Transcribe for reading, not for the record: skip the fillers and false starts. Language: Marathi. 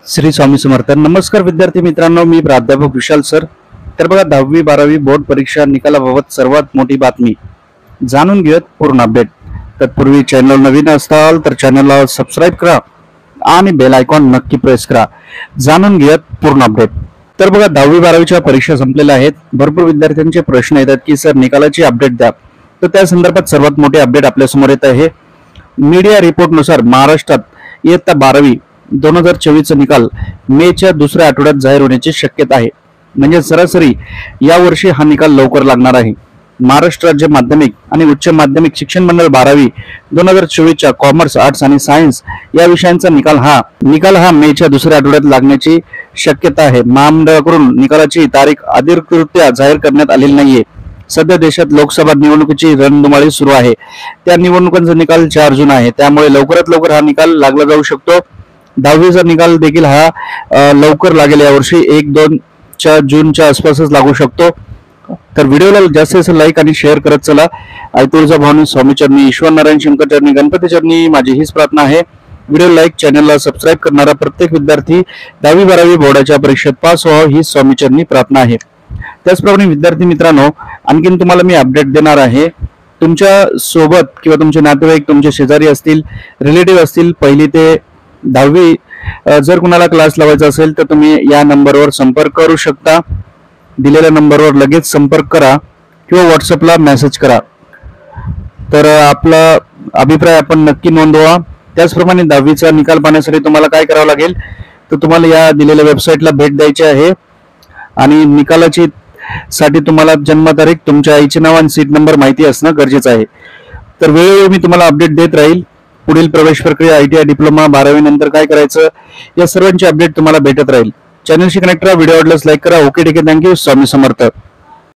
श्री स्वामी समर्थ. नमस्कार विद्यार्थी मित्रांनो, मी प्राध्यापक विशाल सर. तर बघा, 10वी 12वी बोर्ड परीक्षा निकालाबाबत सर्वात मोठी बातमी जाणून घेऊयात पूर्ण अपडेट. तत्पूर्वी चॅनल नवीन असाल तर चॅनलला सबस्क्राईब करा आणि बेल आयकॉन नक्की प्रेस करा. जाणून घेऊयात पूर्ण अपडेट. तर बघा, 10वी 12वीच्या परीक्षा संपलेल्या आहेत. भरपूर विद्यार्थ्यांचे प्रश्न येतात की सर निकालाची अपडेट द्या. तर त्या संदर्भात सर्वात मोठी अपडेट आपल्या समोर येत आहे. मीडिया रिपोर्टनुसार महाराष्ट्रात इयत्ता 12वी 2024 निकाल मेच्या दुसऱ्या आठवड्यात जाहीर होण्याची शक्यता आहे. म्हणजे सरासरी यावर्षी हा निकाल लवकर लागणार आहे. महाराष्ट्र राज्य माध्यमिक आणि उच्च माध्यमिक शिक्षण मंडळ 12वी 2024च्या कॉमर्स, आर्ट्स आणि सायन्स या विषयांचा निकाल हा मेच्या दुसऱ्या आठवड्यात लागण्याची शक्यता आहे. महामंडळाकडून निकालाची तारीख अधिकृतरित्या जाहीर करण्यात आलेली नाहीये. सध्या देशात लोकसभा निवडणुकीची रणधुमाळी सुरू आहे. त्या निवडणुकांचा निकाल 4 जून आहे. त्यामुळे लवकरात लवकर हा निकाल लागला जाऊ शकतो. 10वीचा निकाल देखील हा लवकर लागेल. यावर्षी 1-2 जूनच्या आसपासच लागू शकतो. तर व्हिडिओला जास्तीत लाईक आणि शेअर करत चला. आई तुळजाभवानी, स्वामी चरणी, ईश्वर नारायण शंकर चरणी, गणपती चरणी माझी हीच प्रार्थना आहे. व्हिडिओ लाईक, चॅनलला सबस्क्राईब करणारा प्रत्येक विद्यार्थी 10वी 12वी बोर्डाच्या परीक्षेत पास व्हावा ही स्वामी चरणी प्रार्थना आहे. त्याचप्रमाणे विद्यार्थी मित्रांनो, आणखीन तुम्हाला मी अपडेट देणार आहे. तुमच्या सोबत किंवा तुमचे नातेवाईक, तुमचे शेजारी असतील, रिलेटिव्ह असतील, 1ली ते 10वी जर कुणाला क्लास लावायचा असेल तर तुम्ही या नंबरवर संपर्क करू शकता. दिलेल्या नंबरवर लगेच संपर्क करा किंवा व्हॉट्सअपला मेसेज करा. तर आपला अभिप्राय आपण नक्की नोंदवा. त्याचप्रमाणे 10वीचा निकाल पाहण्यासाठी तुम्हाला काय करावं लागेल, तर तुम्हाला या दिलेल्या वेबसाईटला भेट द्यायची आहे आणि निकालाची साठी तुम्हाला जन्मतारीख, तुमच्या आईचे नाव आणि सीट नंबर माहिती असणं गरजेचं आहे. तर वेळोवेळी मी तुम्हाला अपडेट देत राहील. पुढील प्रवेश प्रक्रिया, ITI डिप्लोमा, 12वी नंतर काय करायचं या सर्वांची अपडेट तुम्हाला भेटत राहील. चॅनलशी कनेक्ट राहा. व्हिडिओ आवडल्यास लाईक करा. ओके, ठीक आहे, थँक्यू. स्वामी समर्थ.